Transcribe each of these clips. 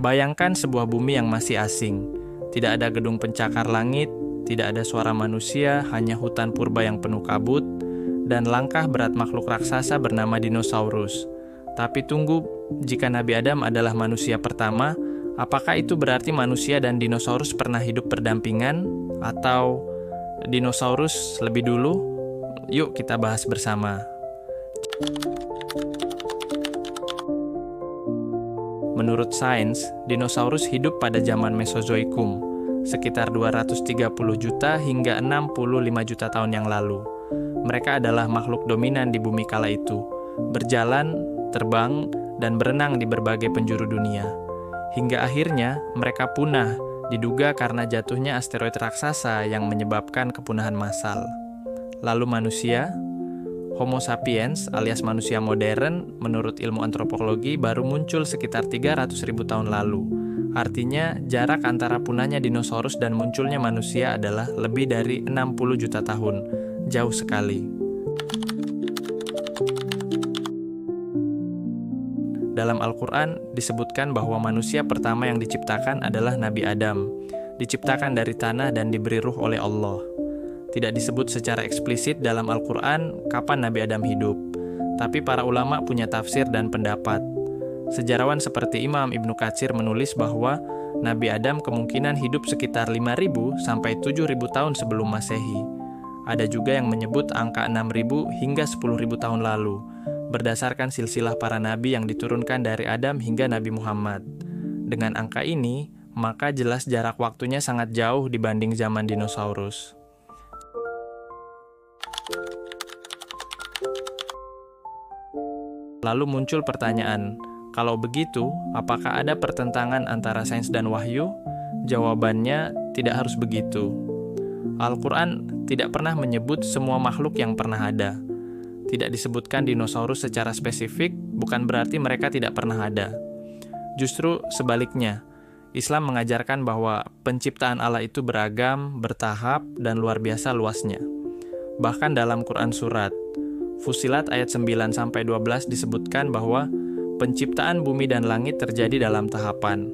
Bayangkan sebuah bumi yang masih asing. Tidak ada gedung pencakar langit, tidak ada suara manusia, hanya hutan purba yang penuh kabut, dan langkah berat makhluk raksasa bernama dinosaurus. Tapi tunggu, jika Nabi Adam adalah manusia pertama, apakah itu berarti manusia dan dinosaurus pernah hidup berdampingan? Atau dinosaurus lebih dulu? Yuk kita bahas bersama. Menurut sains, dinosaurus hidup pada zaman Mesozoikum, sekitar 230 juta hingga 65 juta tahun yang lalu. Mereka adalah makhluk dominan di bumi kala itu, berjalan, terbang, dan berenang di berbagai penjuru dunia. Hingga akhirnya mereka punah, diduga karena jatuhnya asteroid raksasa yang menyebabkan kepunahan massal. Lalu manusia, Homo sapiens alias manusia modern, menurut ilmu antropologi baru muncul sekitar 300.000 tahun lalu. Artinya, jarak antara punahnya dinosaurus dan munculnya manusia adalah lebih dari 60 juta tahun. Jauh sekali. Dalam Al-Quran disebutkan bahwa manusia pertama yang diciptakan adalah Nabi Adam, diciptakan dari tanah dan diberi ruh oleh Allah. Tidak disebut secara eksplisit dalam Al-Quran kapan Nabi Adam hidup, tapi para ulama punya tafsir dan pendapat. Sejarawan seperti Imam Ibnu Katsir menulis bahwa Nabi Adam kemungkinan hidup sekitar 5.000 sampai 7.000 tahun sebelum Masehi. Ada juga yang menyebut angka 6.000 hingga 10.000 tahun lalu, berdasarkan silsilah para nabi yang diturunkan dari Adam hingga Nabi Muhammad. Dengan angka ini, maka jelas jarak waktunya sangat jauh dibanding zaman dinosaurus. Lalu muncul pertanyaan, kalau begitu, apakah ada pertentangan antara sains dan wahyu? Jawabannya, tidak harus begitu. Al-Quran tidak pernah menyebut semua makhluk yang pernah ada. Tidak disebutkan dinosaurus secara spesifik, bukan berarti mereka tidak pernah ada. Justru sebaliknya, Islam mengajarkan bahwa penciptaan Allah itu beragam, bertahap, dan luar biasa luasnya. Bahkan dalam Quran Surat Fussilat ayat 9-12 disebutkan bahwa penciptaan bumi dan langit terjadi dalam tahapan.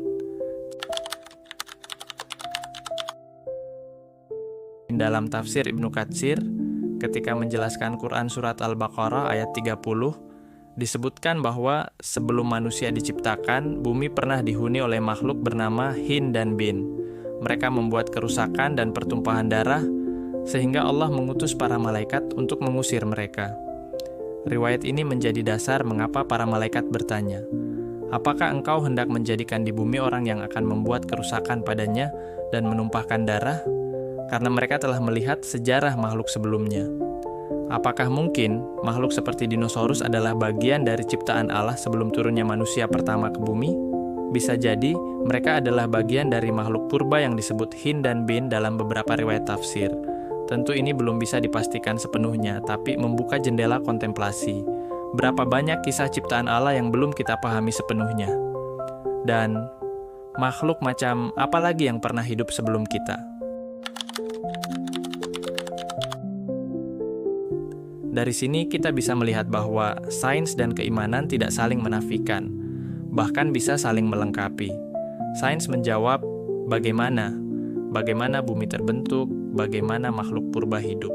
Dalam tafsir Ibnu Katsir, ketika menjelaskan Quran Surat Al-Baqarah ayat 30, disebutkan bahwa sebelum manusia diciptakan, bumi pernah dihuni oleh makhluk bernama Hin dan Bin. Mereka membuat kerusakan dan pertumpahan darah, sehingga Allah mengutus para malaikat untuk mengusir mereka. Riwayat ini menjadi dasar mengapa para malaikat bertanya, apakah engkau hendak menjadikan di bumi orang yang akan membuat kerusakan padanya dan menumpahkan darah? Karena mereka telah melihat sejarah makhluk sebelumnya. Apakah mungkin makhluk seperti dinosaurus adalah bagian dari ciptaan Allah sebelum turunnya manusia pertama ke bumi? Bisa jadi mereka adalah bagian dari makhluk purba yang disebut Hin dan Bin dalam beberapa riwayat tafsir. Tentu ini belum bisa dipastikan sepenuhnya, tapi membuka jendela kontemplasi. Berapa banyak kisah ciptaan Allah yang belum kita pahami sepenuhnya? Dan makhluk macam apa lagi yang pernah hidup sebelum kita? Dari sini kita bisa melihat bahwa sains dan keimanan tidak saling menafikan, bahkan bisa saling melengkapi. Sains menjawab bagaimana bumi terbentuk, bagaimana makhluk purba hidup.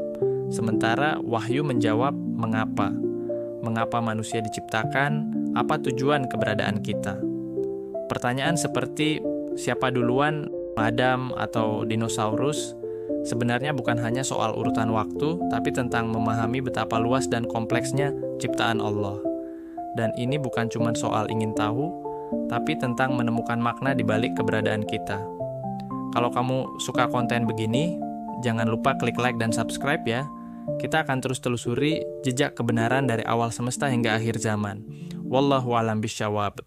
Sementara wahyu menjawab mengapa manusia diciptakan, apa tujuan keberadaan kita. Pertanyaan seperti siapa duluan, Adam atau dinosaurus, sebenarnya bukan hanya soal urutan waktu, tapi tentang memahami betapa luas dan kompleksnya ciptaan Allah. Dan ini bukan cuma soal ingin tahu, tapi tentang menemukan makna di balik keberadaan kita. Kalau kamu suka konten begini, jangan lupa klik like dan subscribe ya. Kita akan terus telusuri jejak kebenaran dari awal semesta hingga akhir zaman. Wallahu a'lam bishawab.